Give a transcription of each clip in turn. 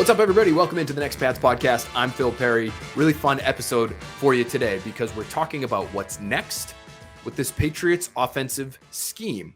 What's up, everybody? Welcome into the Next Pats podcast. I'm Phil Perry. Really fun episode for you today because we're talking about what's next with this Patriots offensive scheme.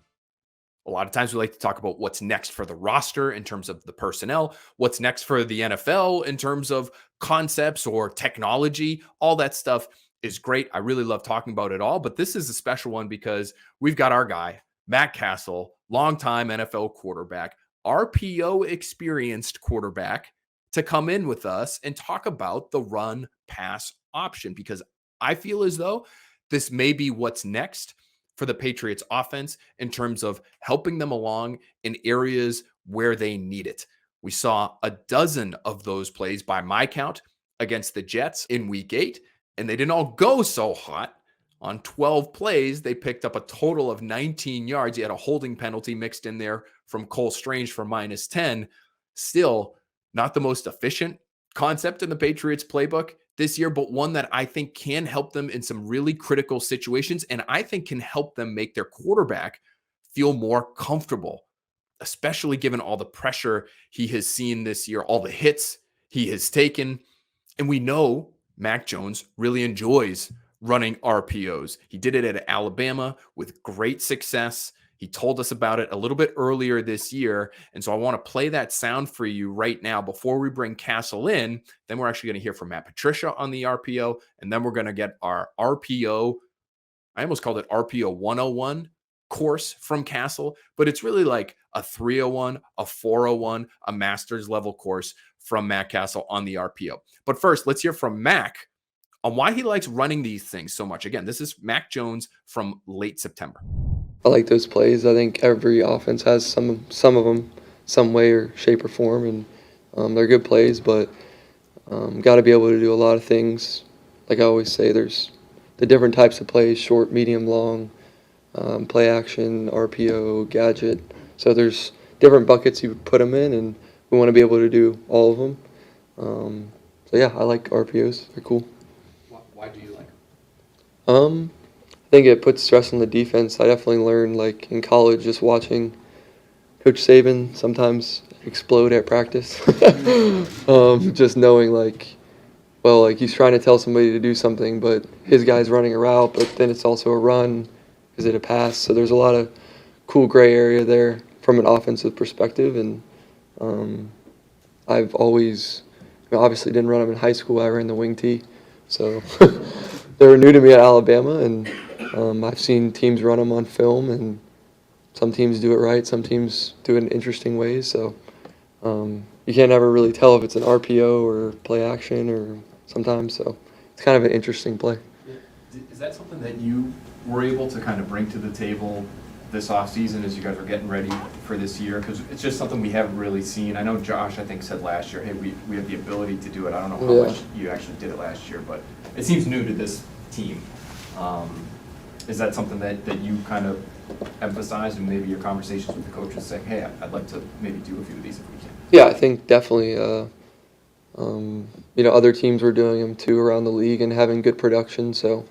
A lot of times we like to talk about what's next for the roster in terms of the personnel, what's next for the NFL in terms of concepts or technology. All that stuff is great. I really love talking about it all, but this is a special one because we've got our guy, Matt Cassel, longtime NFL quarterback, RPO experienced quarterback, to come in with us and talk about the run pass option, because I feel as though this may be what's next for the Patriots offense in terms of helping them along in areas where they need it. We saw a dozen of those plays by my count against the Jets in week 8, and they didn't all go so hot. On 12 plays, they picked up a total of 19 yards. You had a holding penalty mixed in there from Cole Strange for -10. Still, not the most efficient concept in the Patriots playbook this year, but one that I think can help them in some really critical situations, and I think can help them make their quarterback feel more comfortable, especially given all the pressure he has seen this year, all the hits he has taken. And we know Mac Jones really enjoys running RPOs. He did it at Alabama with great success. He told us about it a little bit earlier this year. And so I want to play that sound for you right now before we bring Cassel in. Then we're actually going to hear from Matt Patricia on the RPO. And then we're going to get our RPO, I almost called it RPO 101 course from Cassel, but it's really like a 301, a 401, a master's level course from Matt Cassel on the RPO. But first, let's hear from Mac on why he likes running these things so much. Again, this is Mac Jones from late September. I like those plays. I think every offense has some of them, some way or shape or form, and they're good plays. But got to be able to do a lot of things. Like I always say, there's the different types of plays: short, medium, long, play action, RPO, gadget. So there's different buckets you put them in, and we want to be able to do all of them. So yeah, I like RPOs. They're cool. Why do you like them? I think it puts stress on the defense. I definitely learned, like, in college, just watching Coach Saban sometimes explode at practice. Just knowing, like, he's trying to tell somebody to do something, but his guy's running a route, but then it's also a run. Is it a pass? So there's a lot of cool gray area there from an offensive perspective, and I've always, obviously didn't run them in high school. I ran the wing tee, so they were new to me at Alabama, and I've seen teams run them on film, and some teams do it right, some teams do it in interesting ways. So you can't ever really tell if it's an RPO or play action or sometimes. So it's kind of an interesting play. Is that something that you were able to kind of bring to the table this offseason as you guys were getting ready for this year? Because it's just something we haven't really seen. I know Josh, I think, said last year, hey, we have the ability to do it. I don't know how much you actually did it last year, but it seems new to this team. Is that something that you kind of emphasize in maybe your conversations with the coaches, saying, hey, I'd like to maybe do a few of these if we can? Yeah, I think definitely. Other teams were doing them too around the league and having good production. So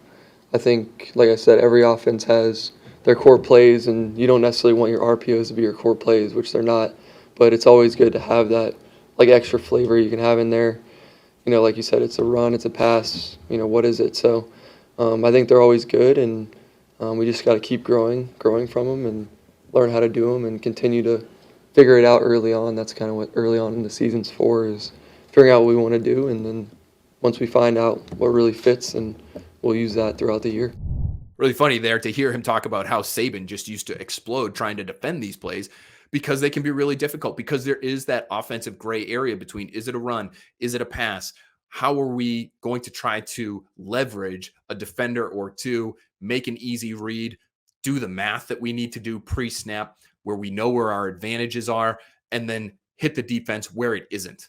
I think, like I said, every offense has their core plays, and you don't necessarily want your RPOs to be your core plays, which they're not. But it's always good to have that, like, extra flavor you can have in there. Like you said, it's a run, it's a pass. What is it? So I think they're always good, and we just got to keep growing from them and learn how to do them and continue to figure it out early on. That's kind of what early on in the season's for, is figuring out what we want to do, and then once we find out what really fits, and we'll use that throughout the year. Really funny there to hear him talk about how Saban just used to explode trying to defend these plays, because they can be really difficult, because there is that offensive gray area between, is it a run? Is it a pass? How are we going to try to leverage a defender or two, make an easy read, do the math that we need to do pre-snap where we know where our advantages are, and then hit the defense where it isn't?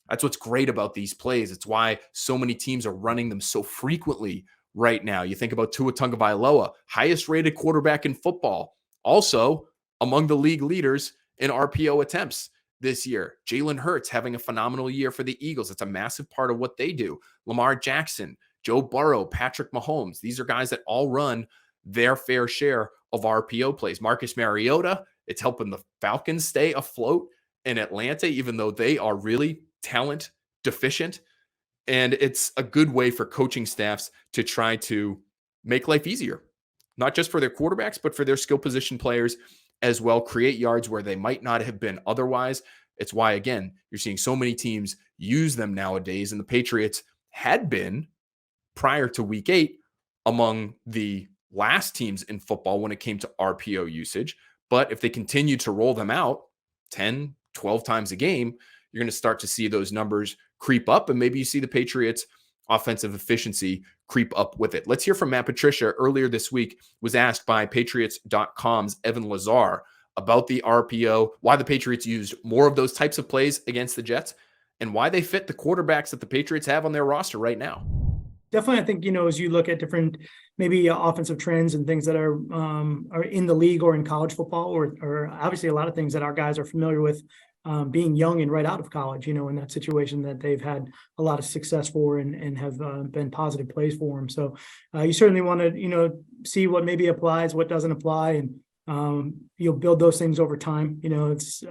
That's what's great about these plays. It's why so many teams are running them so frequently right now. You think about Tua Tagovailoa, highest rated quarterback in football, also among the league leaders in RPO attempts this year. Jalen Hurts having a phenomenal year for the Eagles. It's a massive part of what they do. Lamar Jackson, Joe Burrow, Patrick Mahomes. These are guys that all run their fair share of RPO plays. Marcus Mariota, it's helping the Falcons stay afloat in Atlanta, even though they are really talent deficient. And it's a good way for coaching staffs to try to make life easier, not just for their quarterbacks, but for their skill position players as well, create yards where they might not have been otherwise. It's why, again, you're seeing so many teams use them nowadays. And the Patriots had been, prior to week 8, among the last teams in football when it came to RPO usage. But if they continue to roll them out 10, 12 times a game, you're going to start to see those numbers creep up, and maybe you see the Patriots' offensive efficiency creep up with it. Let's hear from Matt Patricia. Earlier this week was asked by Patriots.com's Evan Lazar about the RPO, why the Patriots used more of those types of plays against the Jets, and why they fit the quarterbacks that the Patriots have on their roster right now. Definitely, I think, as you look at different maybe offensive trends and things that are in the league or in college football, or obviously a lot of things that our guys are familiar with, being young and right out of college, in that situation that they've had a lot of success for and have been positive plays for them. So you certainly want to, see what maybe applies, what doesn't apply, and you'll build those things over time.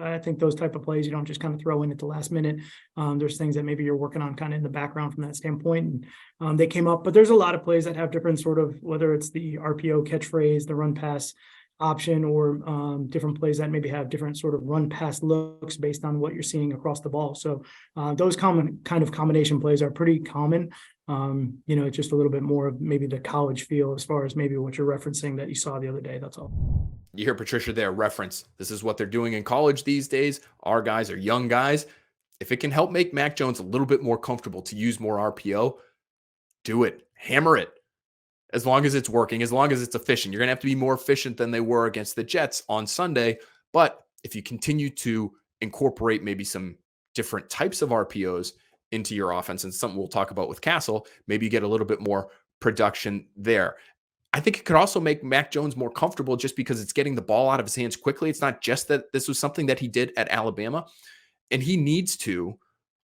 I think those type of plays, you don't just kind of throw in at the last minute. There's things that maybe you're working on kind of in the background from that standpoint. And they came up, but there's a lot of plays that have different sort of, whether it's the RPO catchphrase, the run pass option, or different plays that maybe have different sort of run pass looks based on what you're seeing across the ball. So those kind of combination plays are pretty common. It's just a little bit more of maybe the college feel as far as maybe what you're referencing that you saw the other day. That's all. You hear Patricia there reference, this is what they're doing in college these days. Our guys are young guys. If it can help make Mac Jones a little bit more comfortable to use more RPO, do it. Hammer it. As long as it's working, as long as it's efficient. You're going to have to be more efficient than they were against the Jets on Sunday. But if you continue to incorporate maybe some different types of RPOs into your offense, and something we'll talk about with Cassel, maybe you get a little bit more production there. I think it could also make Mac Jones more comfortable just because it's getting the ball out of his hands quickly. It's not just that this was something that he did at Alabama. And he needs to,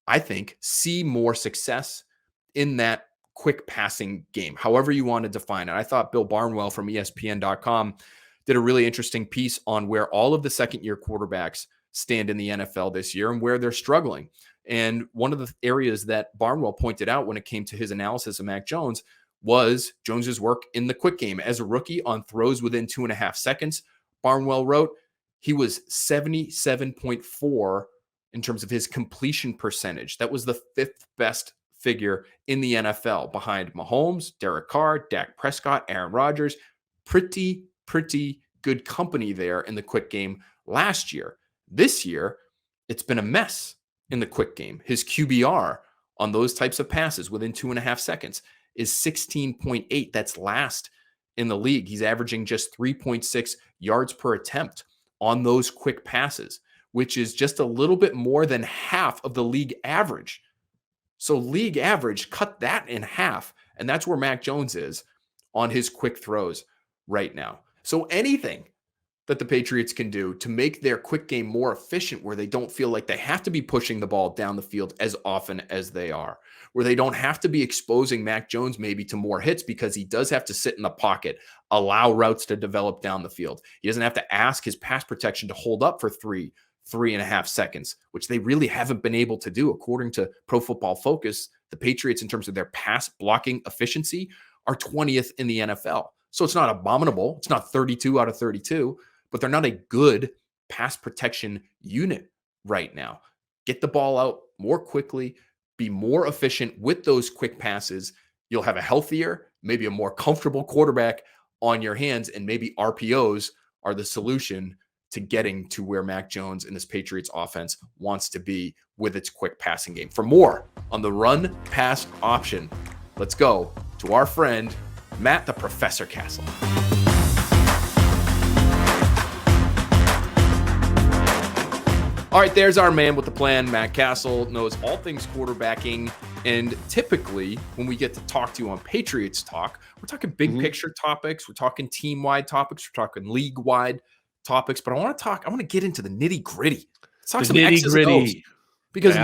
I think, see more success in that quick passing game, however you want to define it. I thought Bill Barnwell from ESPN.com did a really interesting piece on where all of the second-year quarterbacks stand in the NFL this year and where they're struggling. And one of the areas that Barnwell pointed out when it came to his analysis of Mac Jones was Jones's work in the quick game. As a rookie on throws within 2.5 seconds, Barnwell wrote, he was 77.4 in terms of his completion percentage. That was the 5th best figure in the NFL behind Mahomes, Derek Carr, Dak Prescott, Aaron Rodgers. Pretty good company there in the quick game last year. This year, it's been a mess in the quick game. His QBR on those types of passes within 2.5 seconds is 16.8. That's last in the league. He's averaging just 3.6 yards per attempt on those quick passes, which is just a little bit more than half of the league average. So league average, cut that in half. And that's where Mac Jones is on his quick throws right now. So anything that the Patriots can do to make their quick game more efficient, where they don't feel like they have to be pushing the ball down the field as often as they are, where they don't have to be exposing Mac Jones maybe to more hits because he does have to sit in the pocket, allow routes to develop down the field. He doesn't have to ask his pass protection to hold up for 3.5 seconds, which they really haven't been able to do. According to Pro Football Focus, the Patriots, in terms of their pass blocking efficiency, are 20th in the NFL. So it's not abominable. It's not 32 out of 32, but they're not a good pass protection unit right now. Get the ball out more quickly, be more efficient with those quick passes. You'll have a healthier, maybe a more comfortable quarterback on your hands, and maybe RPOs are the solution to getting to where Mac Jones and this Patriots offense wants to be with its quick passing game. For more on the run pass option, let's go to our friend, Matt the Professor Cassel. All right, there's our man with the plan. Matt Cassel knows all things quarterbacking. And typically, when we get to talk to you on Patriots Talk, we're talking big picture topics. We're talking team-wide topics. We're talking league-wide topics. But I want to get into the nitty-gritty. Let's talk some X's and O's. Because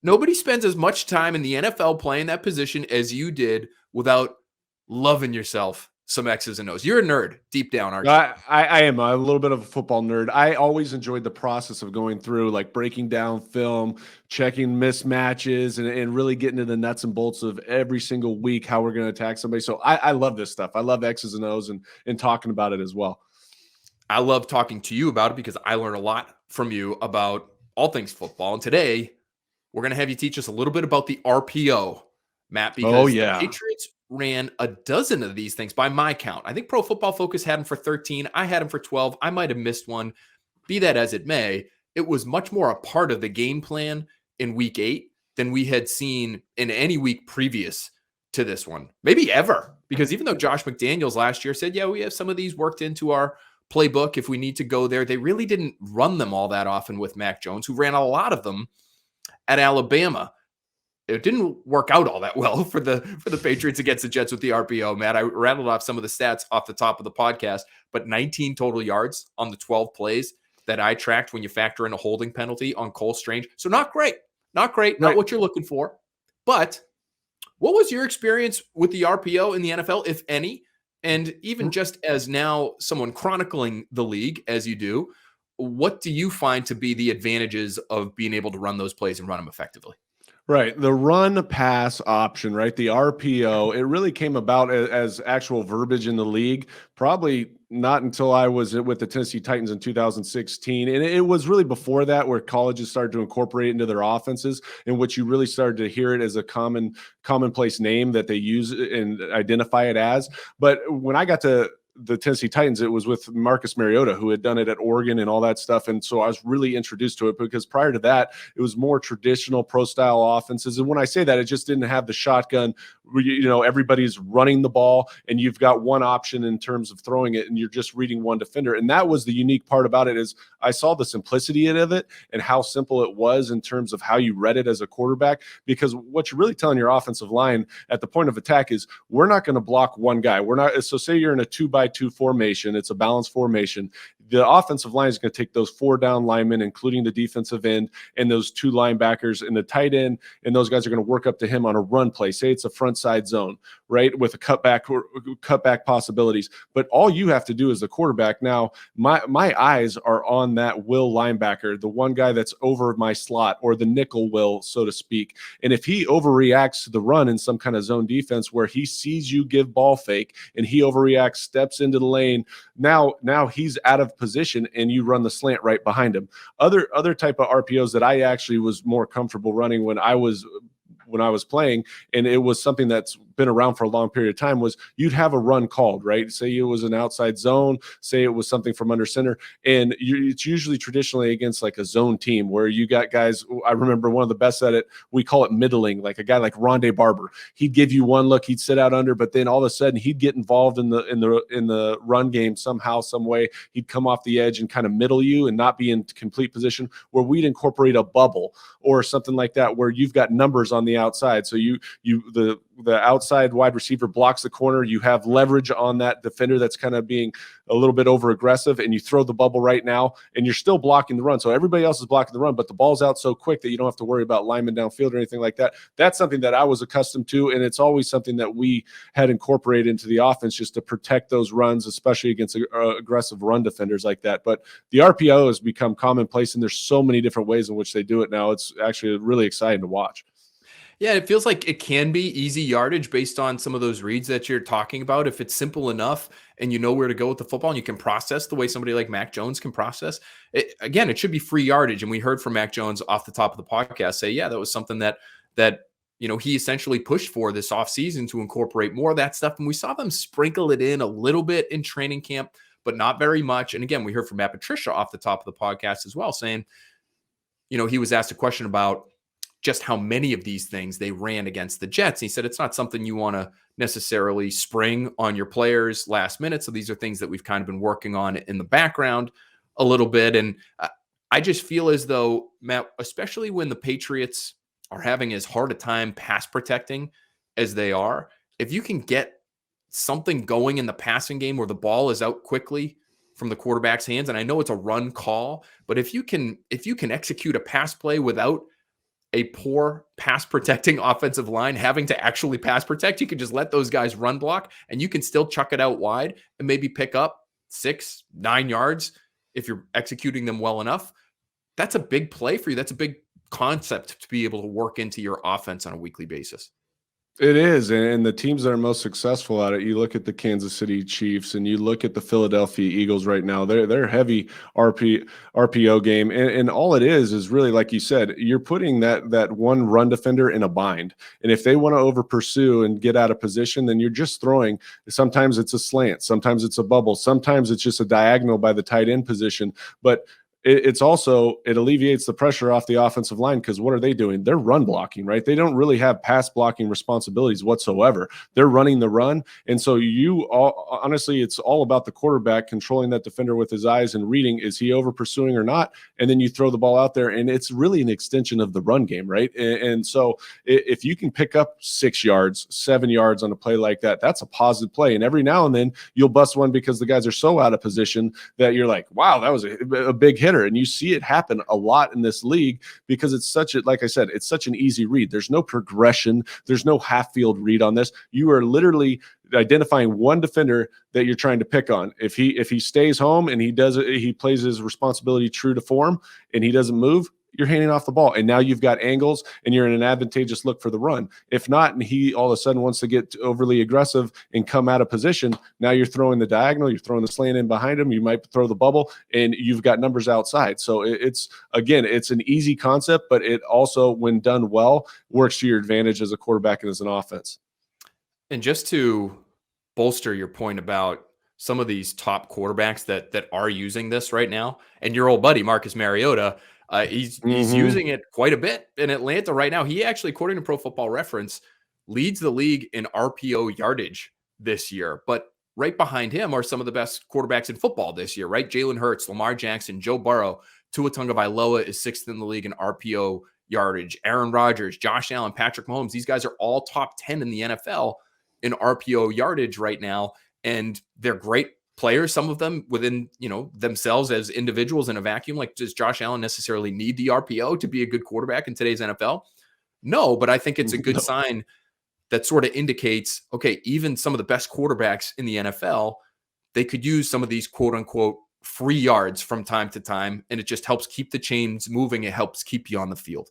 nobody spends as much time in the NFL playing that position as you did without loving yourself some X's and O's. You're a nerd deep down, aren't you? I am a little bit of a football nerd. I always enjoyed the process of going through, like breaking down film, checking mismatches, and really getting to the nuts and bolts of every single week how we're going to attack somebody. So I love this stuff. I love X's and O's and talking about it as well. I love talking to you about it because I learn a lot from you about all things football. And today we're going to have you teach us a little bit about the RPO, Matt, because the Patriots ran a dozen of these things by my count. I think Pro Football Focus had them for 13. I had them for 12. I might have missed one. Be that as it may, it was much more a part of the game plan in week 8 than we had seen in any week previous to this one, maybe ever. Because even though Josh McDaniels last year said, yeah, we have some of these worked into our playbook if we need to go there, they really didn't run them all that often with Mac Jones, who ran a lot of them at Alabama. It didn't work out all that well for the Patriots against the Jets with the RPO, Matt. I rattled off some of the stats off the top of the podcast, but 19 total yards on the 12 plays that I tracked when you factor in a holding penalty on Cole Strange. So not great, not what you're looking for. But what was your experience with the RPO in the NFL, if any? And even just as now someone chronicling the league as you do, what do you find to be the advantages of being able to run those plays and run them effectively? Right. The run pass option, right? The RPO, it really came about as actual verbiage in the league, probably not until I was with the Tennessee Titans in 2016. And it was really before that where colleges started to incorporate it into their offenses, in which you really started to hear it as a commonplace name that they use and identify it as. But when I got to the Tennessee Titans, it was with Marcus Mariota, who had done it at Oregon and all that stuff. And so I was really introduced to it, because prior to that, it was more traditional pro style offenses. And when I say that, it just didn't have the shotgun, everybody's running the ball and you've got one option in terms of throwing it and you're just reading one defender. And that was the unique part about it, is I saw the simplicity of it and how simple it was in terms of how you read it as a quarterback, because what you're really telling your offensive line at the point of attack is, we're not going to block one guy. So say you're in a 2-by-2 formation, it's a balanced formation. The offensive line is going to take those 4 down linemen, including the defensive end and those 2 linebackers and the tight end, and those guys are going to work up to him on a run play. Say it's a front side zone, right, with a cutback possibilities. But all you have to do as the quarterback now, my eyes are on that will linebacker, the one guy that's over my slot, or the nickel will, so to speak. And if he overreacts to the run in some kind of zone defense where he sees you give ball fake and he overreacts, steps into the lane, now he's out of position and you run the slant right behind him. Other type of RPOs that I actually was more comfortable running when I was playing, and it was something that's been around for a long period of time, was you'd have a run called, right? Say it was an outside zone, say it was something from under center, and it's usually traditionally against like a zone team where you got guys. I remember one of the best at it, we call it middling, like a guy like Rondé Barber. He'd give you one look, he'd sit out under, but then all of a sudden he'd get involved in the run game somehow, some way. He'd come off the edge and kind of middle you and not be in complete position, where we'd incorporate a bubble or something like that, where you've got numbers on the outside. So the outside wide receiver blocks the corner. You have leverage on that defender that's kind of being a little bit over aggressive, and you throw the bubble right now, and you're still blocking the run. So everybody else is blocking the run, but the ball's out so quick that you don't have to worry about linemen downfield or anything like that. That's something that I was accustomed to, and it's always something that we had incorporated into the offense just to protect those runs, especially against aggressive run defenders like that. But the RPO has become commonplace, and there's so many different ways in which they do it now. It's actually really exciting to watch. Yeah, it feels like it can be easy yardage based on some of those reads that you're talking about. If it's simple enough and you know where to go with the football and you can process the way somebody like Mac Jones can process, it should be free yardage. And we heard from Mac Jones off the top of the podcast say, yeah, that was something that he essentially pushed for this offseason to incorporate more of that stuff. And we saw them sprinkle it in a little bit in training camp, but not very much. And again, we heard from Matt Patricia off the top of the podcast as well, saying, he was asked a question about just how many of these things they ran against the Jets. And he said, it's not something you want to necessarily spring on your players last minute. So these are things that we've kind of been working on in the background a little bit. And I just feel as though, Matt, especially when the Patriots are having as hard a time pass protecting as they are, if you can get something going in the passing game where the ball is out quickly from the quarterback's hands, and I know it's a run call, but if you can execute a pass play without a poor pass protecting offensive line having to actually pass protect. You can just let those guys run block and you can still chuck it out wide and maybe pick up 6, 9 yards if you're executing them well enough. That's a big play for you. That's a big concept to be able to work into your offense on a weekly basis. It is, and the teams that are most successful at it, you look at the Kansas City Chiefs and you look at the Philadelphia Eagles right now. They're heavy RPO game, and all it is really, like you said, you're putting that one run defender in a bind. And if they want to over pursue and get out of position, then you're just throwing. Sometimes it's a slant, sometimes it's a bubble, sometimes it's just a diagonal by the tight end position, but it alleviates the pressure off the offensive line, because what are they doing? They're run blocking, right? They don't really have pass blocking responsibilities whatsoever. They're running the run. And so honestly, it's all about the quarterback controlling that defender with his eyes and reading, is he over pursuing or not? And then you throw the ball out there, and it's really an extension of the run game, right? And so if you can pick up 6 yards, 7 yards on a play like that, that's a positive play. And every now and then you'll bust one because the guys are so out of position that you're like, wow, that was a big hit. And you see it happen a lot in this league because it's like I said, it's such an easy read. There's no progression. There's no half field read on this. You are literally identifying one defender that you're trying to pick on. If he stays home and he plays his responsibility true to form and he doesn't move, you're handing off the ball. And now you've got angles and you're in an advantageous look for the run. If not, and he all of a sudden wants to get overly aggressive and come out of position, now you're throwing the diagonal, you're throwing the slant in behind him, you might throw the bubble, and you've got numbers outside. So it's an easy concept, but it also, when done well, works to your advantage as a quarterback and as an offense. And just to bolster your point about some of these top quarterbacks that are using this right now, and your old buddy Marcus Mariota, he's using it quite a bit in Atlanta right now. He actually, according to Pro Football Reference, leads the league in RPO yardage this year. But right behind him are some of the best quarterbacks in football this year, right? Jalen Hurts, Lamar Jackson, Joe Burrow, Tua Tagovailoa is 6th in the league in RPO yardage. Aaron Rodgers, Josh Allen, Patrick Mahomes, these guys are all top 10 in the NFL in RPO yardage right now. And they're great players, some of them within, themselves as individuals in a vacuum. Like, does Josh Allen necessarily need the RPO to be a good quarterback in today's NFL? No, but I think it's a good sign that sort of indicates, okay, even some of the best quarterbacks in the NFL, they could use some of these quote unquote free yards from time to time. And it just helps keep the chains moving. It helps keep you on the field.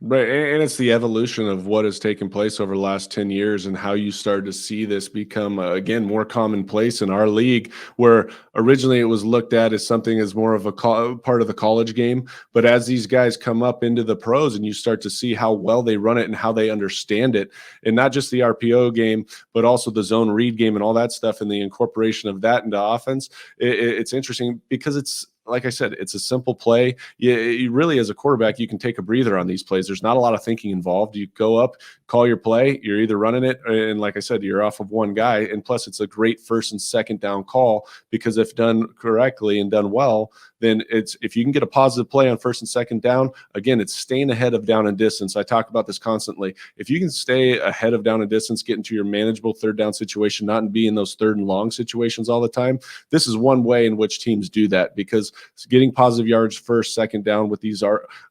Right. And it's the evolution of what has taken place over the last 10 years and how you start to see this become, again, more commonplace in our league, where originally it was looked at as something as more of a part of the college game. But as these guys come up into the pros and you start to see how well they run it and how they understand it, and not just the RPO game, but also the zone read game and all that stuff and the incorporation of that into offense, it's interesting because it's, like I said, it's a simple play. You really, as a quarterback, you can take a breather on these plays. There's not a lot of thinking involved. You go up, call your play. You're either running it, and like I said, you're off of one guy. And plus, it's a great first and second down call, because if done correctly and done well, then if you can get a positive play on first and second down, again, it's staying ahead of down and distance. I talk about this constantly. If you can stay ahead of down and distance, get into your manageable third down situation, not be in those third and long situations all the time, this is one way in which teams do that, because getting positive yards first, second down with these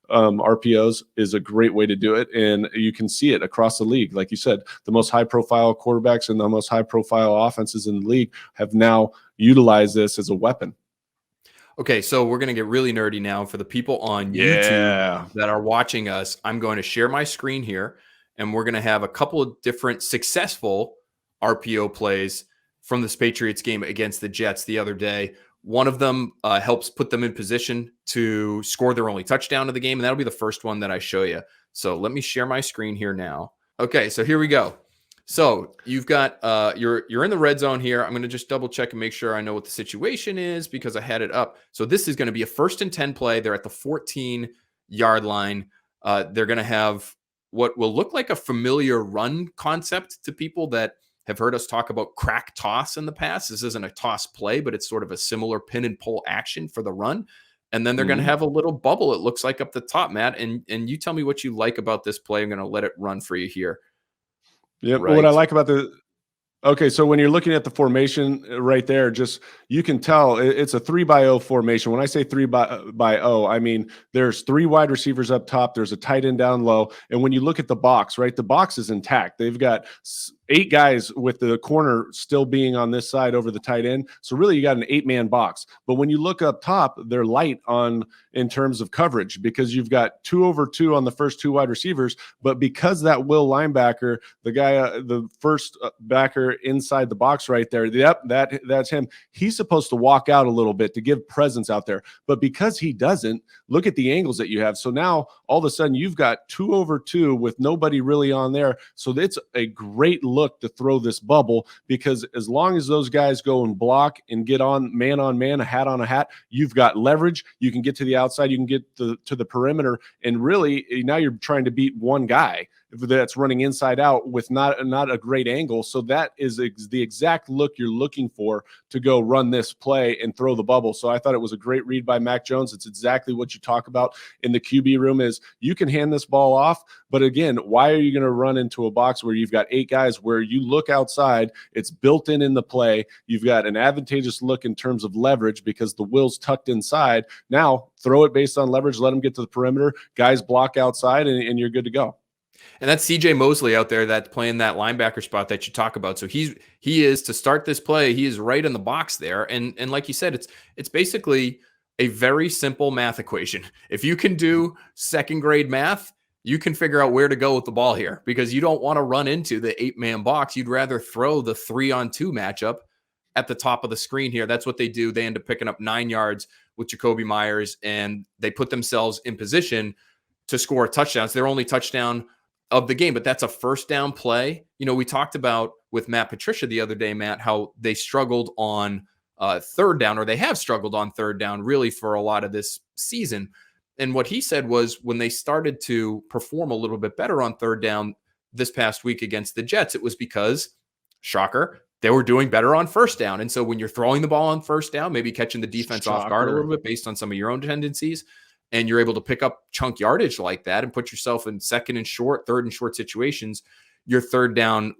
RPOs is a great way to do it. And you can see it across the league. Like you said, the most high-profile quarterbacks and the most high-profile offenses in the league have now utilized this as a weapon. Okay, so we're going to get really nerdy now. For the people on YouTube that are watching us, I'm going to share my screen here, and we're going to have a couple of different successful RPO plays from this Patriots game against the Jets the other day. One of them helps put them in position to score their only touchdown of the game, and that'll be the first one that I show you. So let me share my screen here now. Okay, so here we go. So you've got you're in the red zone here. I'm going to just double check and make sure I know what the situation is, because I had it up. So this is going to be a 1st and 10 play. They're at the 14-yard line. They're going to have what will look like a familiar run concept to people that have heard us talk about crack toss in the past. This isn't a toss play, but it's sort of a similar pin and pull action for the run. And then they're going to have a little bubble, it looks like, up the top, Matt. And you tell me what you like about this play. I'm going to let it run for you here. Yeah, right. What I like about Okay, so when you're looking at the formation right there, just you can tell it's a 3-by-0 formation. When I say 3-by-0, I mean there's 3 wide receivers up top, there's a tight end down low, and when you look at the box, right, the box is intact. They've got 8 guys with the corner still being on this side over the tight end. So really you got an 8-man box. But when you look up top, they're light on in terms of coverage because you've got 2 over 2 on the first 2 wide receivers, but because that will linebacker, the guy the first backer inside the box right there, that's him. He's supposed to walk out a little bit to give presence out there. But because he doesn't, look at the angles that you have. So now all of a sudden you've got 2 over 2 with nobody really on there. So it's a great look to throw this bubble because as long as those guys go and block and get on man, a hat on a hat, you've got leverage. You can get to the outside, you can get to the perimeter. And really now you're trying to beat one guy that's running inside out with not a great angle. So that is the exact look you're looking for to go run this play and throw the bubble. So I thought it was a great read by Mac Jones. It's exactly what you talk about in the QB room is you can hand this ball off, but again, why are you going to run into a box where you've got 8 guys where you look outside, it's built in the play, you've got an advantageous look in terms of leverage because the will's tucked inside. Now throw it based on leverage, let them get to the perimeter, guys block outside, and you're good to go. And that's CJ Mosley out there that's playing that linebacker spot that you talk about. So he is to start this play. He is right in the box there. And like you said, it's basically a very simple math equation. If you can do second grade math, you can figure out where to go with the ball here because you don't want to run into the 8-man box. You'd rather throw the 3-on-2 matchup at the top of the screen here. That's what they do. They end up picking up 9 yards with Jacoby Myers, and they put themselves in position to score a touchdown. It's their only touchdown of the game, but that's a first down play. You know, we talked about with Matt Patricia the other day, Matt, how they struggled on third down, or they have struggled on third down really for a lot of this season. And what he said was when they started to perform a little bit better on third down this past week against the Jets, it was because, shocker, they were doing better on first down. And so when you're throwing the ball on first down, maybe catching the defense off guard a little bit based on some of your own tendencies, and you're able to pick up chunk yardage like that and put yourself in second and short, third and short situations, your third down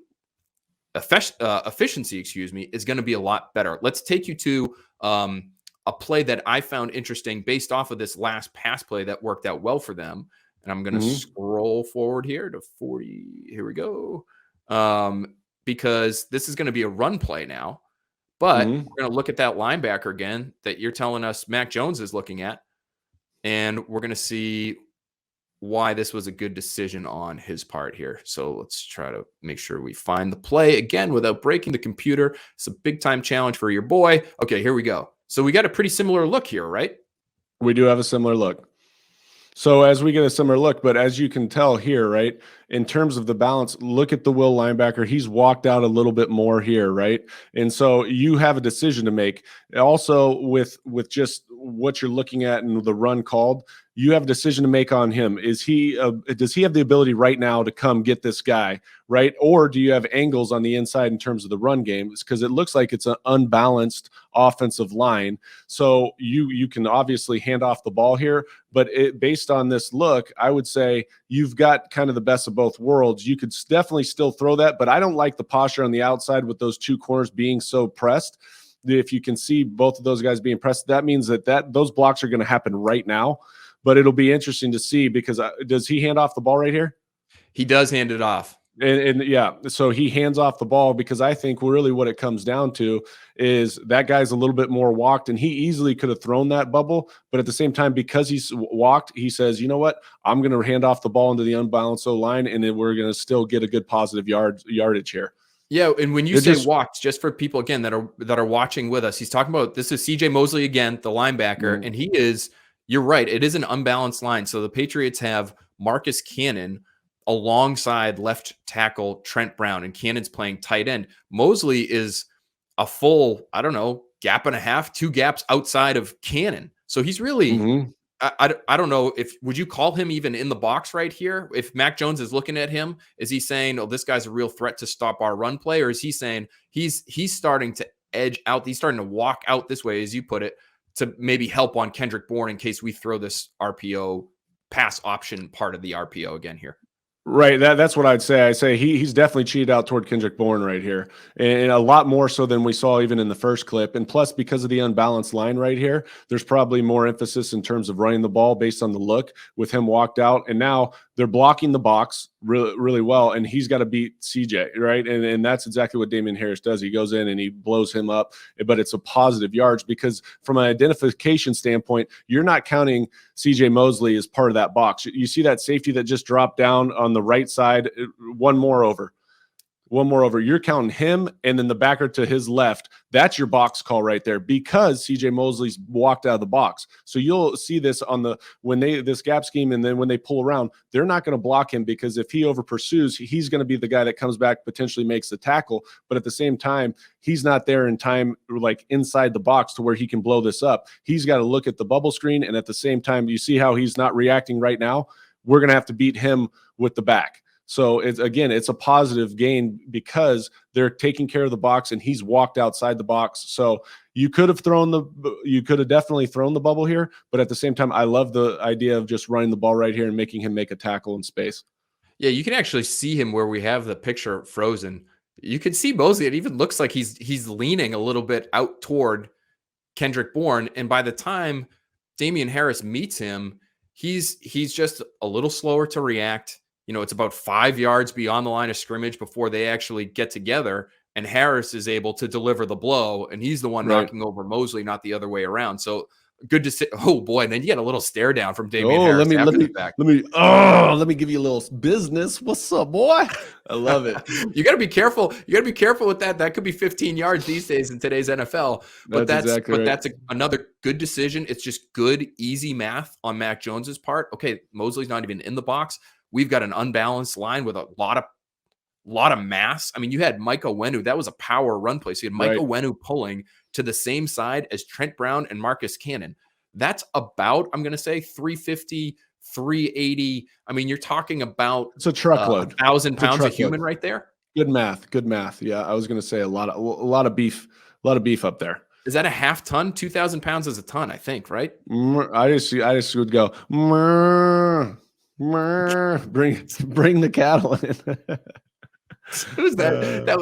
efficiency, is going to be a lot better. Let's take you to a play that I found interesting based off of this last pass play that worked out well for them. And I'm going to scroll forward here to 40. Here we go. Because this is going to be a run play now. But we're going to look at that linebacker again that you're telling us Mac Jones is looking at. And we're going to see why this was a good decision on his part here. So let's try to make sure we find the play again without breaking the computer. It's a big time challenge for your boy. Okay, here we go. So we got a pretty similar look here, right? We do have a similar look. So as we get a similar look, but as you can tell here, right, in terms of the balance, look at the will linebacker. He's walked out a little bit more here, right? And so you have a decision to make. Also with just what you're looking at and the run called, you have a decision to make on him. Does he have the ability right now to come get this guy, right? Or do you have angles on the inside in terms of the run game? Because it looks like it's an unbalanced offensive line. So you can obviously hand off the ball here, but based on this look, I would say you've got kind of the best of both worlds. You could definitely still throw that, but I don't like the posture on the outside with those 2 corners being so pressed. If you can see both of those guys being pressed, that means that those blocks are going to happen right now. But it'll be interesting to see because does he hand off the ball right here? He does hand it off. And yeah, so he hands off the ball because I think really what it comes down to is that guy's a little bit more walked, and he easily could have thrown that bubble. But at the same time, because he's walked, he says, you know what, I'm going to hand off the ball into the unbalanced O-line, and then we're going to still get a good positive yardage here. Yeah, and when you say walked, just for people again that are watching with us, he's talking about this is CJ Mosley again, the linebacker, and he is. You're right. It is an unbalanced line. So the Patriots have Marcus Cannon alongside left tackle Trent Brown, and Cannon's playing tight end. Mosley is a full, I don't know, gap and a half, 2 gaps outside of Cannon. So he's really, I don't know would you call him even in the box right here? If Mac Jones is looking at him, is he saying, oh, this guy's a real threat to stop our run play? Or is he saying he's starting to edge out, he's starting to walk out this way, as you put it, to maybe help on Kendrick Bourne in case we throw this RPO pass option part of the RPO again here? Right. That's what I'd say. I say he's definitely cheated out toward Kendrick Bourne right here, and a lot more so than we saw even in the first clip. And plus, because of the unbalanced line right here, there's probably more emphasis in terms of running the ball based on the look with him walked out. And now they're blocking the box really, really well, and he's got to beat CJ, right? And that's exactly what Damian Harris does. He goes in and he blows him up, but it's a positive yards because from an identification standpoint, you're not counting CJ Mosley as part of that box. You see that safety that just dropped down on the right side, one more over. You're counting him and then the backer to his left. That's your box call right there because CJ Mosley's walked out of the box. So you'll see this on this gap scheme, and then when they pull around, they're not going to block him because if he over pursues, he's going to be the guy that comes back, potentially makes the tackle. But at the same time, he's not there in time, like inside the box to where he can blow this up. He's got to look at the bubble screen. And at the same time, you see how he's not reacting right now. We're going to have to beat him with the back. So it's a positive gain because they're taking care of the box and he's walked outside the box. So you could have definitely thrown the bubble here, but at the same time, I love the idea of just running the ball right here and making him make a tackle in space. Yeah, you can actually see him where we have the picture frozen. You can see Mosley. It even looks like he's leaning a little bit out toward Kendrick Bourne, and by the time Damian Harris meets him, he's just a little slower to react. It's about 5 yards beyond the line of scrimmage before they actually get together, and Harris is able to deliver the blow, and he's the one knocking over Mosley, not the other way around. So good to see. Oh boy, and then you get a little stare down from Damian Harris after the fact. Let me give you a little business. What's up, boy? I love it. You got to be careful. You got to be careful with that. That could be 15 yards these days in today's NFL. But that's another good decision. It's just good, easy math on Mac Jones's part. Okay, Mosley's not even in the box. We've got an unbalanced line with a lot of mass. I mean, you had Mike Owenu. That was a power run play. So you had Mike Owenu pulling to the same side as Trent Brown and Marcus Cannon. That's about, I'm going to say, 350, 380. I mean, you're talking about it's a truckload, 1,000 pounds of human right there. Good math. Yeah, I was going to say a lot of beef up there. Is that a half ton? 2,000 pounds is a ton, I think, right? I just would go. Bring the cattle in. Who's that? That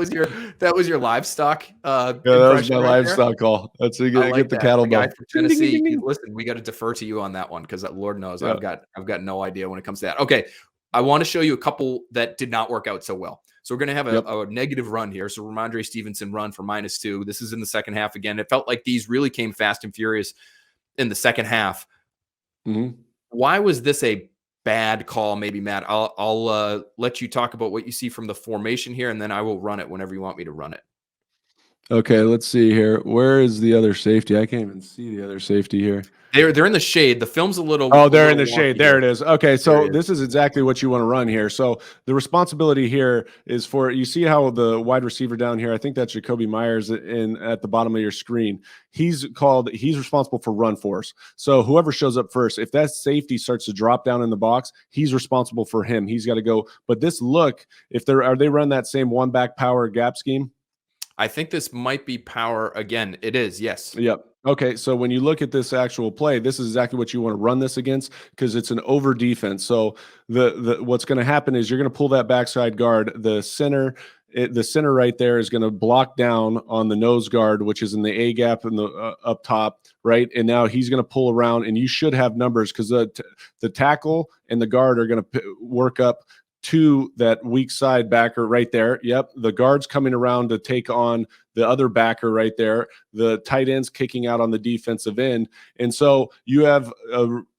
was your livestock. That was my livestock call. That's get the cattle. The guy from Tennessee. Listen, we got to defer to you on that one because Lord knows I've got no idea when it comes to that. Okay, I want to show you a couple that did not work out so well. So we're going to have a negative run here. So Ramondre Stevenson run for -2. This is in the second half again. It felt like these really came fast and furious in the second half. Mm-hmm. Why was this a bad call? Maybe, Matt. I'll let you talk about what you see from the formation here, and then I will run it whenever you want me to run it. Okay, let's see here. Where is the other safety? I can't even see the other safety here. They're in the shade. The film's a little. Oh, they're in the shade. There it is. Okay, so this is exactly what you want to run here. So the responsibility here is for, you see how the wide receiver down here, I think that's Jacoby Myers at the bottom of your screen. He's responsible for run force. So whoever shows up first, if that safety starts to drop down in the box, he's responsible for him. He's got to go. But this look, are they run that same one back power gap scheme? I think this might be power again. It is, yes. Yep. Okay, so when you look at this actual play, this is exactly what you want to run this against because it's an over defense. So what's going to happen is you're going to pull that backside guard. The center right there is going to block down on the nose guard, which is in the A gap in the up top, right? And now he's going to pull around, and you should have numbers because the tackle and the guard are going to work up to that weak side backer right there. Yep. The guard's coming around to take on the other backer right there. The tight end's kicking out on the defensive end. And so you have,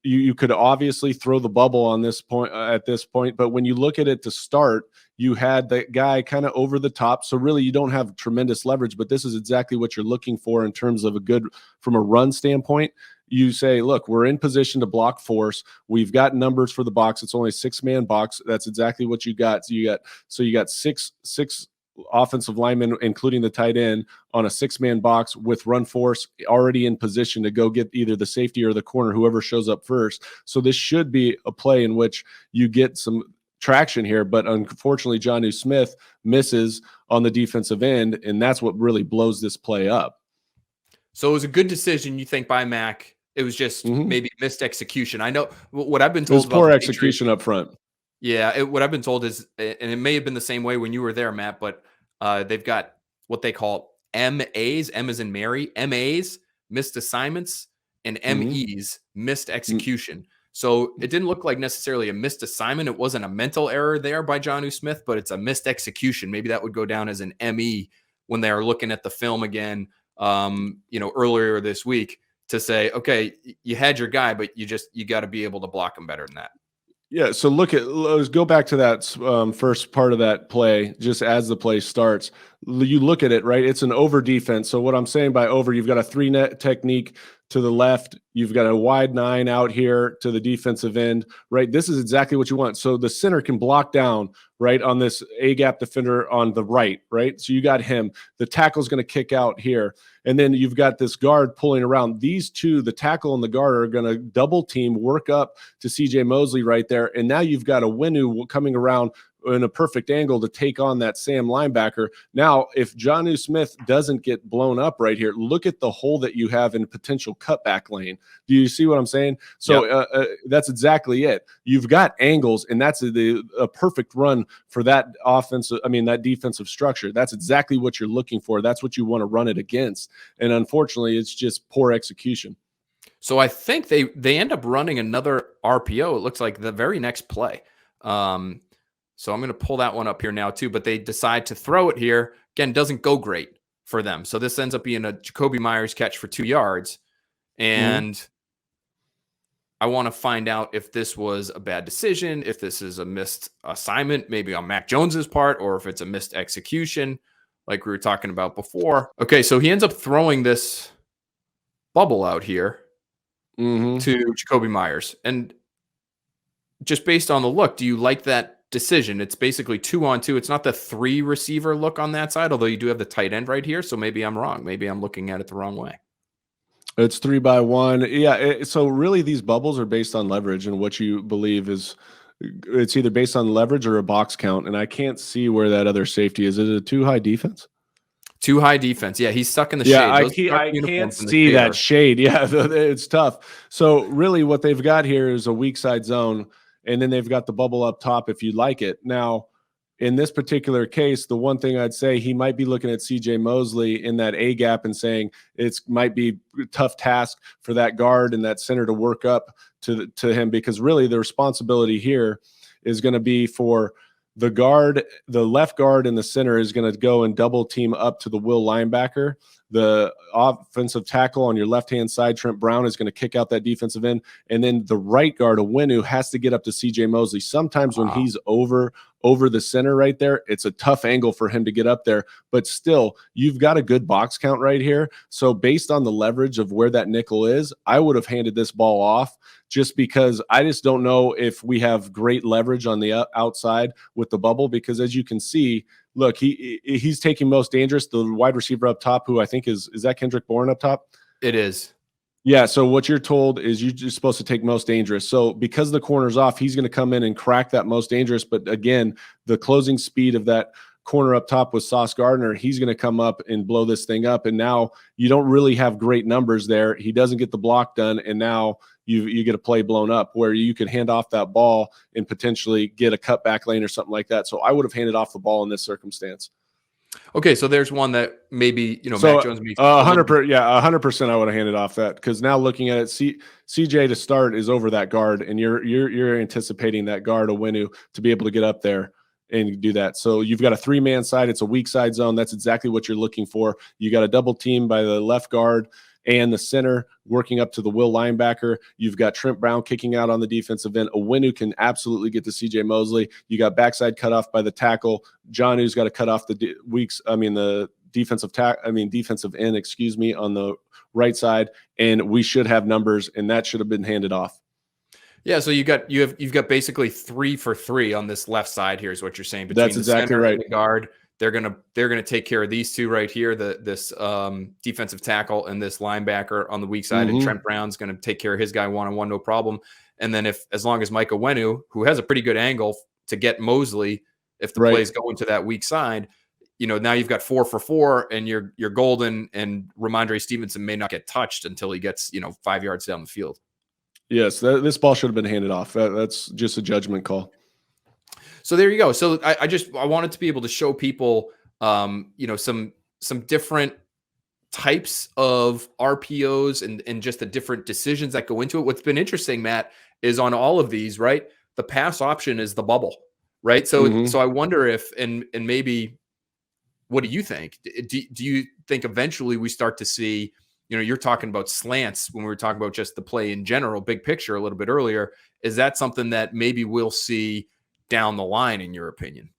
you could obviously throw the bubble on this point at this point, but when you look at it to start, you had that guy kind of over the top. So really you don't have tremendous leverage, but this is exactly what you're looking for in terms of from a run standpoint. You say, look, we're in position to block force. We've got numbers for the box. It's only a 6-man box. That's exactly what you got. So you got six offensive linemen, including the tight end, on a 6-man box with run force already in position to go get either the safety or the corner, whoever shows up first. So this should be a play in which you get some traction here, but unfortunately, Jonnu Smith misses on the defensive end, and that's what really blows this play up. So it was a good decision, you think, by Mac. It was just maybe missed execution. I know what I've been told. It was poor execution up front. Yeah, what I've been told is, and it may have been the same way when you were there, Matt, but they've got what they call MAs, M as in Mary, MAs, missed assignments, and Mhm. MEs, missed Mm. execution. So it didn't look like necessarily a missed assignment. It wasn't a mental error there by Jonnu Smith, but it's a missed execution. Maybe that would go down as an ME when they are looking at the film again, earlier this week to say, okay, you had your guy, but you got to be able to block him better than that. Yeah, so let's go back to that first part of that play, just as the play starts. You look at it, right? It's an over defense. So what I'm saying by over, you've got a 3-net technique to the left. You've got a wide 9 out here to the defensive end, right? This is exactly what you want. So the center can block down, right, on this A-gap defender on the right, right? So you got him. The tackle's going to kick out here. And then you've got this guard pulling around. These two, the tackle and the guard, are going to double team, work up to CJ Mosley right there. And now you've got a Winu coming around in a perfect angle to take on that Sam linebacker. Now, if Jonnu Smith doesn't get blown up right here, look at the hole that you have in potential cutback lane. Do you see what I'm saying? So that's exactly it. You've got angles, and that's a perfect run for that that defensive structure. That's exactly what you're looking for. That's what you want to run it against. And unfortunately, it's just poor execution. So I think they end up running another RPO. It looks like the very next play. So I'm going to pull that one up here now too, but they decide to throw it here. Again, doesn't go great for them. So this ends up being a Jacoby Myers catch for 2 yards. And I want to find out if this was a bad decision, if this is a missed assignment, maybe on Mac Jones's part, or if it's a missed execution like we were talking about before. Okay, so he ends up throwing this bubble out here to Jacoby Myers. And just based on the look, do you like that decision? It's basically 2-on-2. It's not the 3 receiver look on that side, although you do have the tight end right here. So maybe I'm wrong. Maybe I'm looking at it the wrong way. It's 3-by-1. Yeah. So really, these bubbles are based on leverage and what you believe is. It's either based on leverage or a box count, and I can't see where that other safety is. Is it a too high defense? Too high defense. Yeah, he's stuck in the shade. shade. I can't see that shade. Yeah, it's tough. So really what they've got here is a weak side zone, and then they've got the bubble up top if you like it. Now, in this particular case, the one thing I'd say, he might be looking at CJ Mosley in that A gap and saying it might be a tough task for that guard and that center to work up to him, because really the responsibility here is going to be for the guard. The left guard in the center is going to go and double team up to the will linebacker. The offensive tackle on your left-hand side, Trent Brown, is going to kick out that defensive end. And then the right guard, Winu, has to get up to CJ Mosley. Sometimes when he's over the center right there, it's a tough angle for him to get up there. But still, you've got a good box count right here. So based on the leverage of where that nickel is, I would have handed this ball off, just because I just don't know if we have great leverage on the outside with the bubble, because as you can see, look, he's taking most dangerous, the wide receiver up top, who I think is that Kendrick Bourne up top? It is. Yeah, so what you're told is you're just supposed to take most dangerous. So because the corner's off, he's going to come in and crack that most dangerous. But again, the closing speed of that corner up top with Sauce Gardner, he's going to come up and blow this thing up. And now you don't really have great numbers there. He doesn't get the block done, and now you get a play blown up where you could hand off that ball and potentially get a cutback lane or something like that. So I would have handed off the ball in this circumstance. Okay, so there's one that maybe Mac Jones makes 100%. I would have handed off that, because now looking at it, CJ to start is over that guard, and you're anticipating that guard, Winu, to be able to get up there and do that. So you've got a 3-man side. It's a weak side zone. That's exactly what you're looking for. You got a double team by the left guard and the center working up to the will linebacker. You've got Trent Brown kicking out on the defensive end. Winu can absolutely get to CJ Mosley. You got backside cut off by the tackle. Jonnu's got to cut off the defensive end, on the right side, and we should have numbers, and that should have been handed off. Yeah, so you've got basically 3 for 3 on this left side here is what you're saying. Between That's exactly the center right. and the guard, they're gonna take care of these two right here. This defensive tackle and this linebacker on the weak side, and Trent Brown's gonna take care of his guy one-on-one, no problem. And then as long as Micah Wenu, who has a pretty good angle to get Mosley, if the plays go into that weak side, now you've got 4 for 4, and you're golden. And Ramondre Stevenson may not get touched until he gets 5 yards down the field. Yes, this ball should have been handed off. That's just a judgment call. So there you go. So I wanted to be able to show people, some different types of RPOs and just the different decisions that go into it. What's been interesting, Matt, is on all of these, right? The pass option is the bubble, right? So I wonder if, and maybe, what do you think? Do you think eventually we start to see, you're talking about slants when we were talking about just the play in general, big picture a little bit earlier. Is that something that maybe we'll see down the line, in your opinion?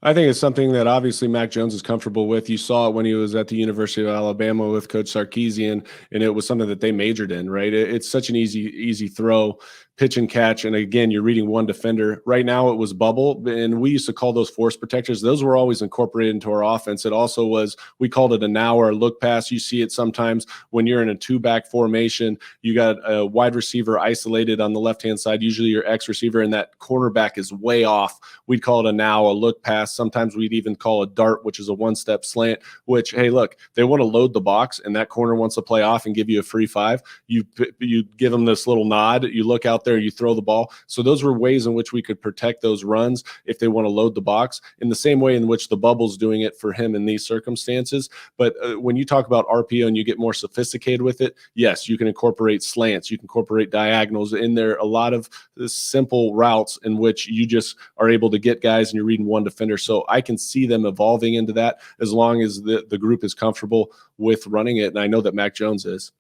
I think it's something that obviously Mac Jones is comfortable with. You saw it when he was at the University of Alabama with Coach Sarkisian, and it was something that they majored in, right? It's such an easy throw, pitch and catch. And again, you're reading one defender. Right now it was bubble, and we used to call those force protectors. Those were always incorporated into our offense. It also was, we called it a now or a look pass. You see it sometimes when you're in a two-back formation. You got a wide receiver isolated on the left-hand side, usually your X receiver, and that cornerback is way off. We'd call it a now, a look pass. Sometimes we'd even call a dart, which is a one-step slant, which, hey, look, they want to load the box, and that corner wants to play off and give you a free 5. You give them this little nod. You look out there, you throw the ball. So those were ways in which we could protect those runs if they want to load the box, in the same way in which the bubble's doing it for him in these circumstances. But when you talk about RPO and you get more sophisticated with it, yes, you can incorporate slants, you can incorporate diagonals in there, a lot of simple routes in which you just are able to get guys and you're reading one defender. So I can see them evolving into that as long as the group is comfortable with running it. And I know that Mac Jones is.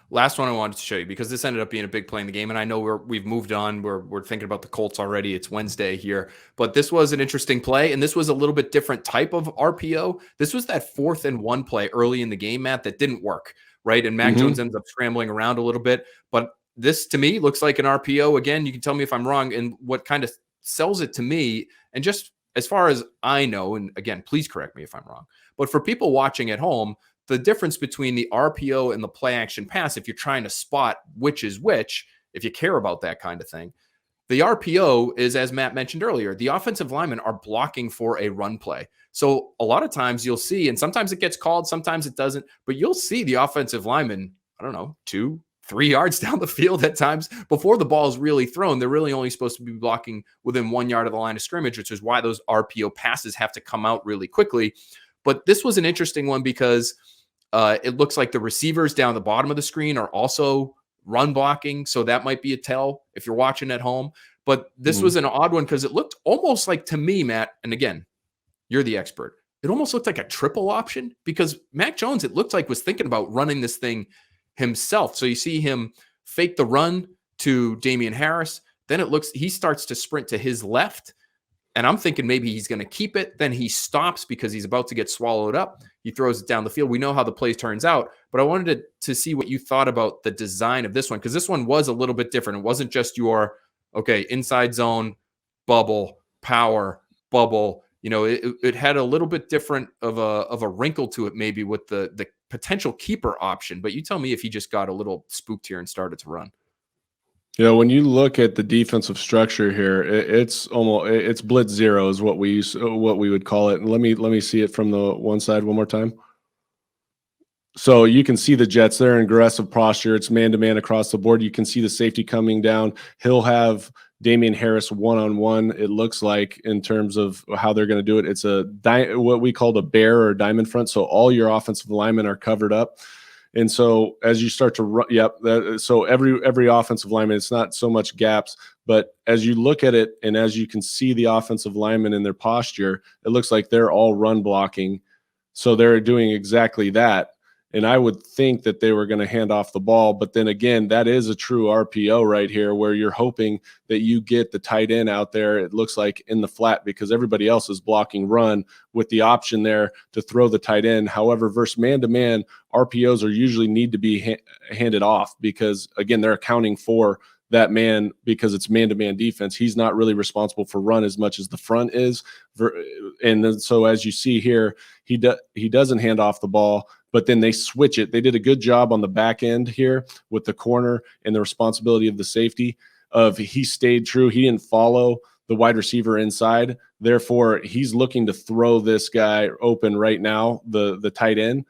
Last one I wanted to show you, because this ended up being a big play in the game, and I know we've moved on. We're thinking about the Colts already. It's Wednesday here, but this was an interesting play, and this was a little bit different type of RPO. This was that 4th and 1 play early in the game, Matt, that didn't work, right? And Mac Jones ends up scrambling around a little bit, but this to me looks like an RPO. Again, you can tell me if I'm wrong, and what kind of sells it to me, and just as far as I know, and again, please correct me if I'm wrong, but for people watching at home, the difference between the RPO and the play action pass, if you're trying to spot which is which, if you care about that kind of thing, the RPO is, as Matt mentioned earlier, the offensive linemen are blocking for a run play. So a lot of times you'll see, and sometimes it gets called, sometimes it doesn't, but you'll see the offensive linemen, 2-3 yards down the field at times before the ball is really thrown. They're really only supposed to be blocking within 1 yard of the line of scrimmage, which is why those RPO passes have to come out really quickly. But this was an interesting one because it looks like the receivers down the bottom of the screen are also run blocking. So that might be a tell if you're watching at home. But this was an odd one because it looked almost like, to me, Matt, and again, you're the expert, it almost looked like a triple option, because Mac Jones, it looked like, was thinking about running this thing himself. So you see him fake the run to Damian Harris. Then it looks, he starts to sprint to his left. And I'm thinking maybe he's going to keep it. Then he stops because he's about to get swallowed up. He throws it down the field. We know how the play turns out. But I wanted to see what you thought about the design of this one, because this one was a little bit different. It wasn't just your, inside zone, bubble, power, bubble. It had a little bit different of a wrinkle to it, maybe with the potential keeper option. But you tell me if he just got a little spooked here and started to run. When you look at the defensive structure here, it's blitz zero is what we would call it. And let me see it from the one side one more time. So you can see the Jets, they're in aggressive posture. It's man-to-man across the board. You can see the safety coming down. He'll have Damian Harris one-on-one, it looks like, in terms of how they're going to do it. It's what we call a bear or diamond front. So all your offensive linemen are covered up. And so as you start to run, so every offensive lineman, it's not so much gaps, but as you look at it and as you can see the offensive linemen in their posture, it looks like they're all run blocking. So they're doing exactly that. And I would think that they were going to hand off the ball. But then again, that is a true RPO right here, where you're hoping that you get the tight end out there, it looks like, in the flat, because everybody else is blocking run with the option there to throw the tight end. However, versus man-to-man, RPOs are usually need to be handed off because, again, they're accounting for that man because it's man-to-man defense. He's not really responsible for run as much as the front is. And then, so as you see here, he doesn't hand off the ball, but then they switch it. They did a good job on the back end here with the corner and the responsibility of the safety of he stayed true. He didn't follow the wide receiver inside. Therefore, he's looking to throw this guy open right now, the tight end.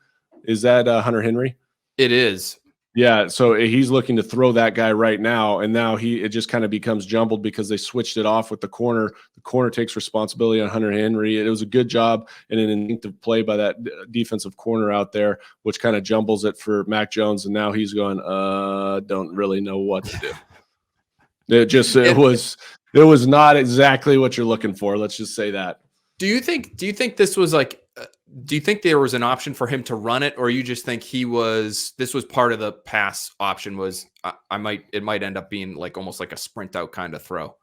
Is that Hunter Henry? It is. Yeah, so he's looking to throw that guy right now, and now it just kind of becomes jumbled because they switched it off with the corner. The corner takes responsibility on Hunter Henry. It was a good job and an instinctive play by that defensive corner out there, which kind of jumbles it for Mac Jones, and now he's going, don't really know what to do. It was not exactly what you're looking for. Let's just say that. Do you think this was like? Do you think there was an option for him to run it, or you just think this was part of the pass option? Was it might end up being like almost like a sprint out kind of throw?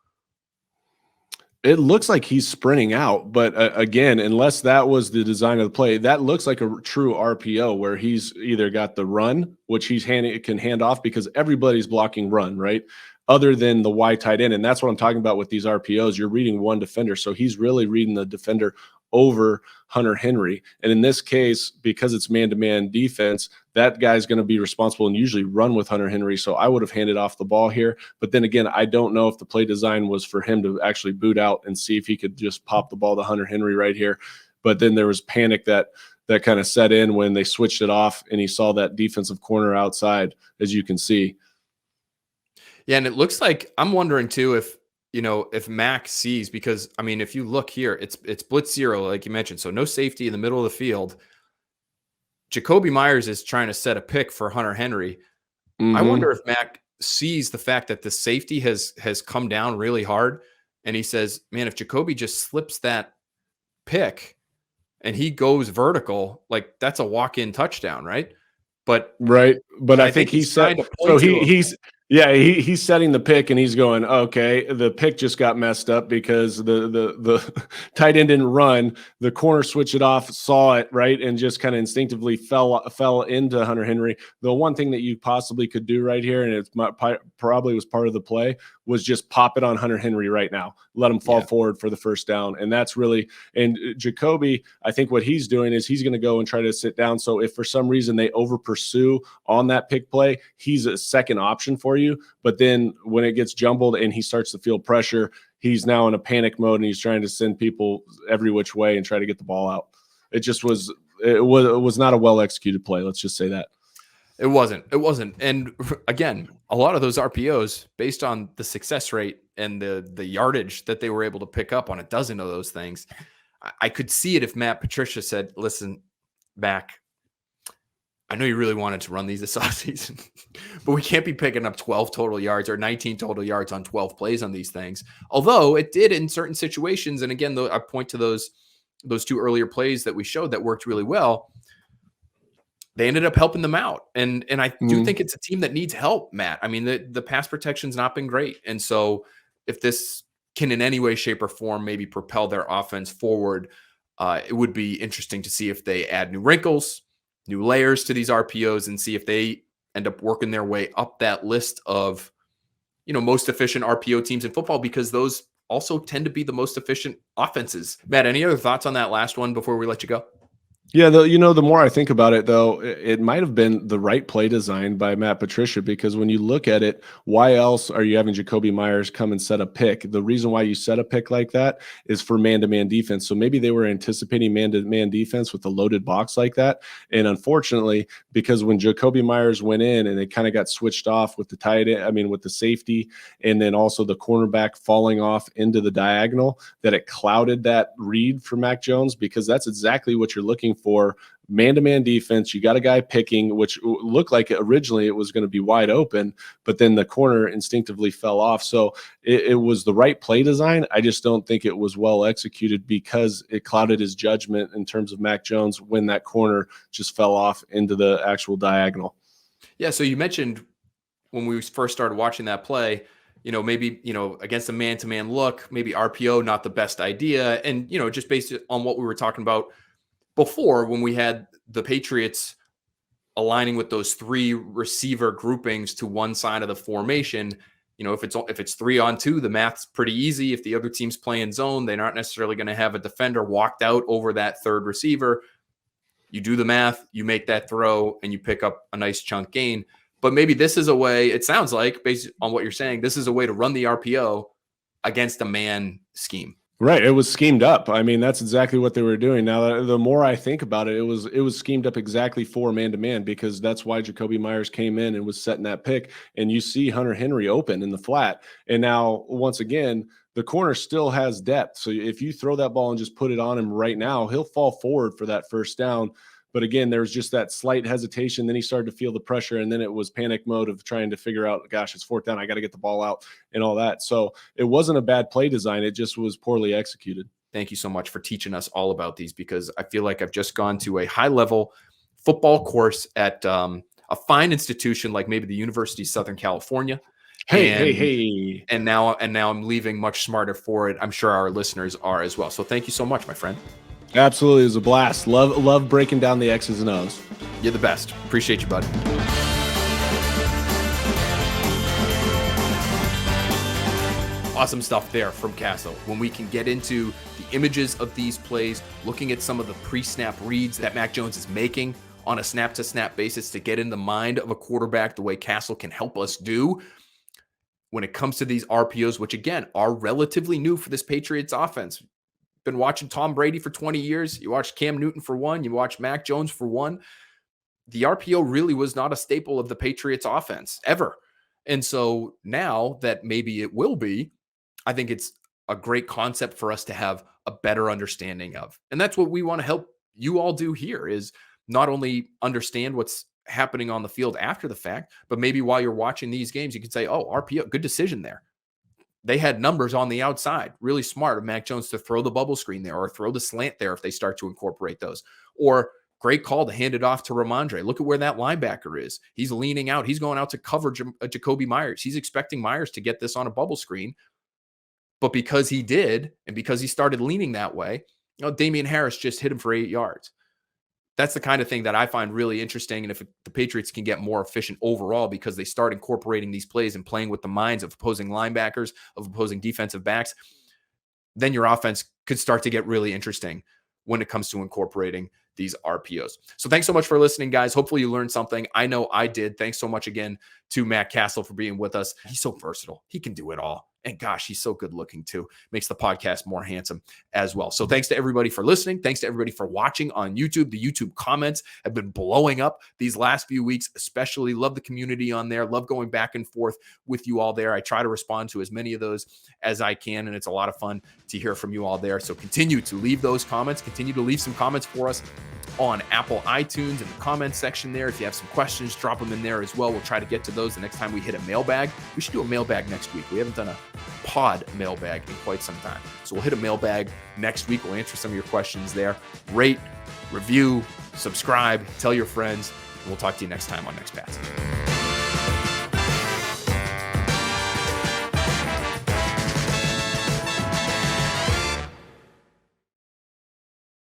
It looks like he's sprinting out, but again, unless that was the design of the play, that looks like a true RPO where he's either got the run, which can hand off because everybody's blocking run, right? Other than the Y tight end. And that's what I'm talking about with these RPOs. You're reading one defender. So he's really reading the defender over Hunter Henry. And in this case, because it's man-to-man defense, that guy's going to be responsible and usually run with Hunter Henry. So I would have handed off the ball here. But then again, I don't know if the play design was for him to actually boot out and see if he could just pop the ball to Hunter Henry right here. But then there was panic that kind of set in when they switched it off and he saw that defensive corner outside, as you can see. Yeah, and it looks like I'm wondering too if Mac sees, because I mean, if you look here, it's blitz zero, like you mentioned, so no safety in the middle of the field. Jakobi Meyers is trying to set a pick for Hunter Henry. I wonder if Mac sees the fact that the safety has come down really hard, and he says, "Man, if Jakobi just slips that pick and he goes vertical, like that's a walk-in touchdown, right?" But I think he's trying to point he's setting the pick and he's going, okay, the pick just got messed up because the tight end didn't run. The corner switched it off, saw it, right, and just kind of instinctively fell into Hunter Henry. The one thing that you possibly could do right here, and it probably was part of the play, was just pop it on Hunter Henry right now. Let him fall forward for the first down. And that's really – and Jakobi, I think what he's doing is he's going to go and try to sit down. So if for some reason they over-pursue on that pick play, he's a second option for you. But then when it gets jumbled and he starts to feel pressure, he's now in a panic mode and he's trying to send people every which way and try to get the ball out. It was not a well-executed play. Let's just say that. It wasn't. And again, a lot of those RPOs, based on the success rate and the yardage that they were able to pick up on a dozen of those things, I could see it if Matt Patricia said, "Listen, Mac, I know you really wanted to run these this offseason, but we can't be picking up 12 total yards or 19 total yards on 12 plays on these things." Although it did in certain situations. And again, I point to those two earlier plays that we showed that worked really well. They ended up helping them out. And I do think it's a team that needs help, Matt. I mean, the pass protection's not been great. And so if this can in any way, shape, or form maybe propel their offense forward, it would be interesting to see if they add new wrinkles, new layers to these RPOs, and see if they end up working their way up that list of, most efficient RPO teams in football, because those also tend to be the most efficient offenses. Matt, any other thoughts on that last one before we let you go? Yeah, the more I think about it, though, it might have been the right play design by Matt Patricia, because when you look at it, why else are you having Jakobi Meyers come and set a pick? The reason why you set a pick like that is for man-to-man defense. So maybe they were anticipating man-to-man defense with a loaded box like that. And unfortunately, because when Jakobi Meyers went in and they kind of got switched off with with the safety, and then also the cornerback falling off into the diagonal, that it clouded that read for Mac Jones, because that's exactly what you're looking for. Man-to-man defense, you got a guy picking, which looked like originally it was going to be wide open, but then the corner instinctively fell off. So it was the right play design. I just don't think it was well executed, because it clouded his judgment in terms of Mac Jones when that corner just fell off into the actual diagonal. Yeah, so you mentioned when we first started watching that play, maybe, against a man-to-man look, maybe RPO, not the best idea. And, just based on what we were talking about before, when we had the Patriots aligning with those three receiver groupings to one side of the formation, if it's 3-on-2, the math's pretty easy. If the other team's playing zone, they're not necessarily going to have a defender walked out over that third receiver. You do the math, you make that throw, and you pick up a nice chunk gain. But maybe this is a way, it sounds like, based on what you're saying, this is a way to run the RPO against a man scheme. Right. It was schemed up. I mean, that's exactly what they were doing. Now, the more I think about it, it was schemed up exactly for man-to-man, because that's why Jacoby Myers came in and was setting that pick. And you see Hunter Henry open in the flat. And now, once again, the corner still has depth. So if you throw that ball and just put it on him right now, he'll fall forward for that first down. But again, there was just that slight hesitation. Then he started to feel the pressure, and then it was panic mode of trying to figure out, gosh, it's fourth down, I got to get the ball out and all that. So it wasn't a bad play design. It just was poorly executed. Thank you so much for teaching us all about these, because I feel like I've just gone to a high-level football course at a fine institution like maybe the University of Southern California. Hey. And now I'm leaving much smarter for it. I'm sure our listeners are as well. So thank you so much, my friend. Absolutely. It was a blast. Love breaking down the X's and O's. You're the best. Appreciate you, buddy. Awesome stuff there from Cassel. When we can get into the images of these plays, looking at some of the pre-snap reads that Mac Jones is making on a snap-to-snap basis to get in the mind of a quarterback the way Cassel can help us do when it comes to these RPOs, which, again, are relatively new for this Patriots offense. Been watching Tom Brady for 20 years. You watched Cam Newton for one. You watched Mac Jones for one. The RPO really was not a staple of the Patriots offense ever. And so now that maybe it will be, I think it's a great concept for us to have a better understanding of. And that's what we want to help you all do here, is not only understand what's happening on the field after the fact, but maybe while you're watching these games, you can say, oh, RPO, good decision there. They had numbers on the outside. Really smart of Mac Jones to throw the bubble screen there or throw the slant there if they start to incorporate those. Or great call to hand it off to Ramondre. Look at where that linebacker is. He's leaning out. He's going out to cover Jacoby Myers. He's expecting Myers to get this on a bubble screen. But because he did, and because he started leaning that way, Damian Harris just hit him for 8 yards. That's the kind of thing that I find really interesting. And if the Patriots can get more efficient overall because they start incorporating these plays and playing with the minds of opposing linebackers, of opposing defensive backs, then your offense could start to get really interesting when it comes to incorporating these RPOs. So thanks so much for listening, guys. Hopefully you learned something. I know I did. Thanks so much again to Matt Cassel for being with us. He's so versatile. He can do it all. And gosh, he's so good looking too. Makes the podcast more handsome as well. So thanks to everybody for listening. Thanks to everybody for watching on YouTube. The YouTube comments have been blowing up these last few weeks, especially. Love the community on there. Love going back and forth with you all there. I try to respond to as many of those as I can, and it's a lot of fun to hear from you all there. So continue to leave those comments. Continue to leave some comments for us on Apple iTunes in the comments section there. If you have some questions, drop them in there as well. We'll try to get to those the next time we hit a mailbag. We should do a mailbag next week. We haven't done a pod mailbag in quite some time. So we'll hit a mailbag next week. We'll answer some of your questions there. Rate, review, subscribe, tell your friends, and we'll talk to you next time on Next Pass.